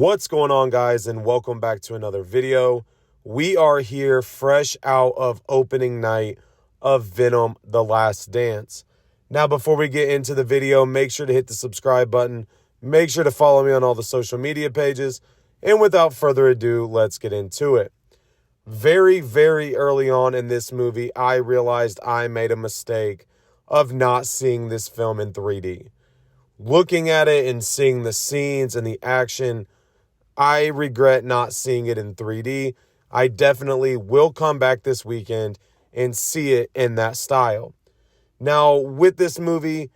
What's going on, guys, and welcome back to another video. We are here fresh out of opening night of Venom: The Last Dance. Now, before we get into the video, make sure to hit the subscribe button. Make sure to follow me on all the social media pages. And without further ado, let's get into it. Very, very early on in this movie, I realized I made a mistake of not seeing this film in 3D. Looking at it and seeing the scenes and the action, I regret not seeing it in 3D. I definitely will come back this weekend and see it in that style. Now, with this movie,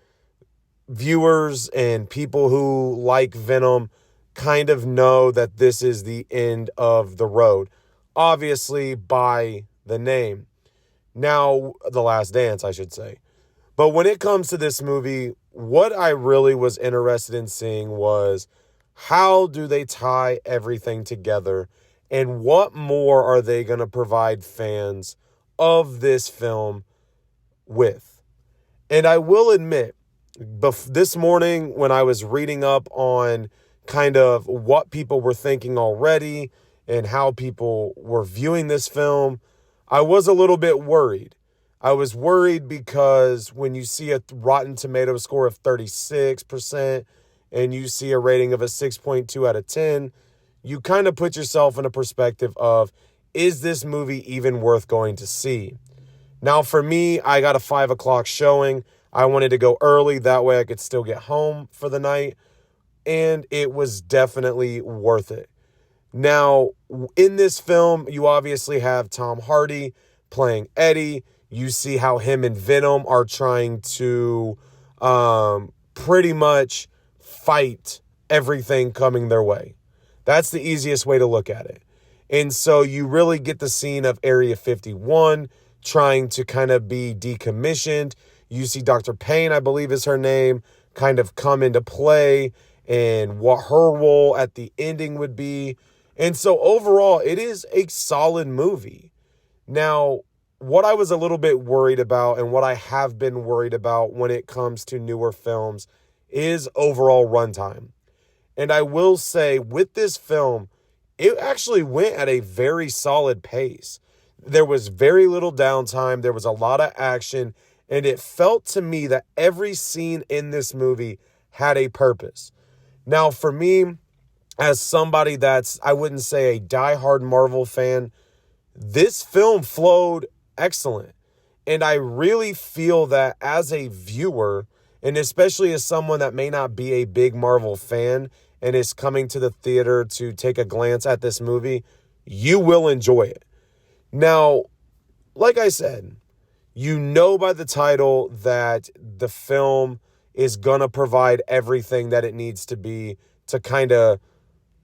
viewers and people who like Venom kind of know that this is the end of the road. Obviously, by the name. Now, The Last Dance, I should say. But when it comes to this movie, what I really was interested in seeing was, how do they tie everything together, and what more are they going to provide fans of this film with? And I will admit, this morning when I was reading up on kind of what people were thinking already and how people were viewing this film, I was a little bit worried. I was worried because when you see a Rotten Tomatoes score of 36%, and you see a rating of a 6.2 out of 10, you kind of put yourself in a perspective of, is this movie even worth going to see? Now, for me, I got a 5 o'clock showing. I wanted to go early. That way I could still get home for the night. And it was definitely worth it. Now, in this film, you obviously have Tom Hardy playing Eddie. You see how him and Venom are trying to pretty much fight everything coming their way. That's the easiest way to look at it. And so you really get the scene of Area 51 trying to kind of be decommissioned. You see Dr. Payne, I believe is her name, kind of come into play and what her role at the ending would be. And so overall, it is a solid movie. Now, what I was a little bit worried about, and what I have been worried about when it comes to newer films, is overall runtime. And I will say, with this film, it actually went at a very solid pace. There was very little downtime. There was a lot of action. And it felt to me that every scene in this movie had a purpose. Now, for me, as somebody that's, I wouldn't say a diehard Marvel fan, this film flowed excellent. And I really feel that as a viewer, and especially as someone that may not be a big Marvel fan and is coming to the theater to take a glance at this movie, you will enjoy it. Now, like I said, you know by the title that the film is going to provide everything that it needs to be to kind of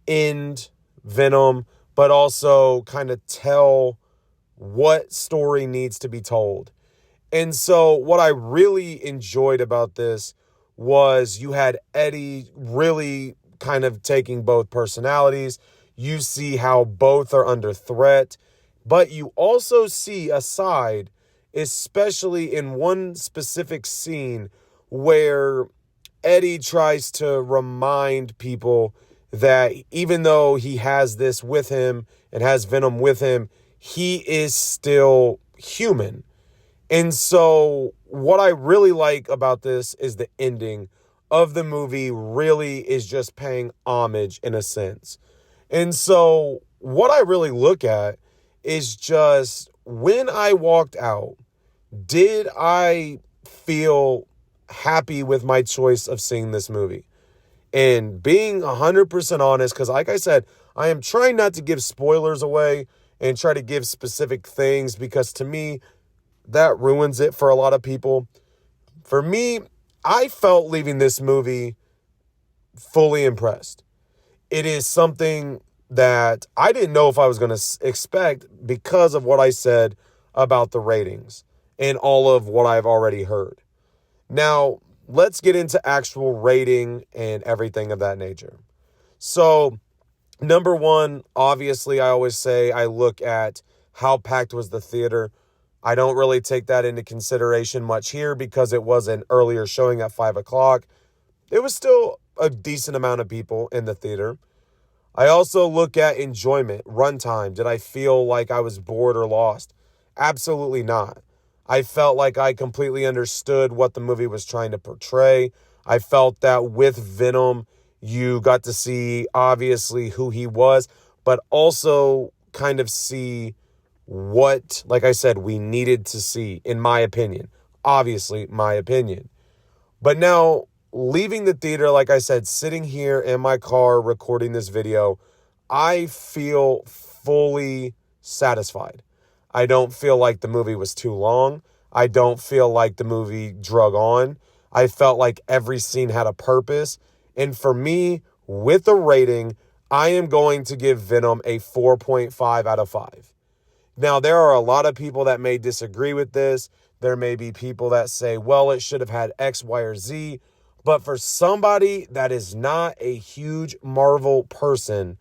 end Venom, but also kind of tell what story needs to be told. And so what I really enjoyed about this was you had Eddie really kind of taking both personalities. You see how both are under threat, but you also see a side, especially in one specific scene, where Eddie tries to remind people that even though he has this with him and has Venom with him, he is still human. And so what I really like about this is the ending of the movie really is just paying homage in a sense. And so what I really look at is just, when I walked out, did I feel happy with my choice of seeing this movie? And being 100% honest, because like I said, I am trying not to give spoilers away and try to give specific things, because to me, that ruins it for a lot of people. For me, I felt leaving this movie fully impressed. It is something that I didn't know if I was going to expect because of what I said about the ratings and all of what I've already heard. Now, let's get into actual rating and everything of that nature. So, number one, obviously, I always say I look at how packed was the theater. I don't really take that into consideration much here because it was an earlier showing at 5 o'clock. It was still a decent amount of people in the theater. I also look at enjoyment, runtime. Did I feel like I was bored or lost? Absolutely not. I felt like I completely understood what the movie was trying to portray. I felt that with Venom, you got to see obviously who he was, but also kind of see what, like I said, we needed to see, in my opinion. Obviously, my opinion. But now, leaving the theater, like I said, sitting here in my car recording this video, I feel fully satisfied. I don't feel like the movie was too long. I don't feel like the movie drug on. I felt like every scene had a purpose. And for me, with a rating, I am going to give Venom a 4.5 out of 5. Now, there are a lot of people that may disagree with this. There may be people that say, well, it should have had X, Y, or Z. But for somebody that is not a huge Marvel person,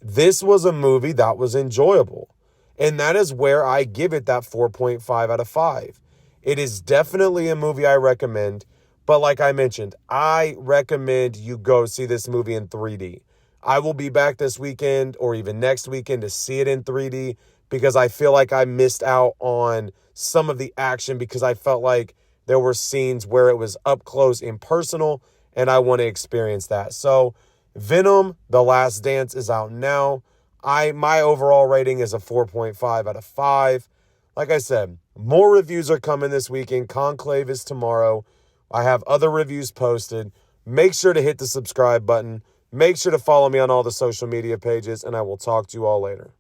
this was a movie that was enjoyable. And that is where I give it that 4.5 out of 5. It is definitely a movie I recommend. But like I mentioned, I recommend you go see this movie in 3D. I will be back this weekend or even next weekend to see it in 3D because I feel like I missed out on some of the action because I felt like there were scenes where it was up close and personal, and I want to experience that. So Venom, The Last Dance is out now. My overall rating is a 4.5 out of 5. Like I said, more reviews are coming this weekend. Conclave is tomorrow. I have other reviews posted. Make sure to hit the subscribe button. Make sure to follow me on all the social media pages, and I will talk to you all later.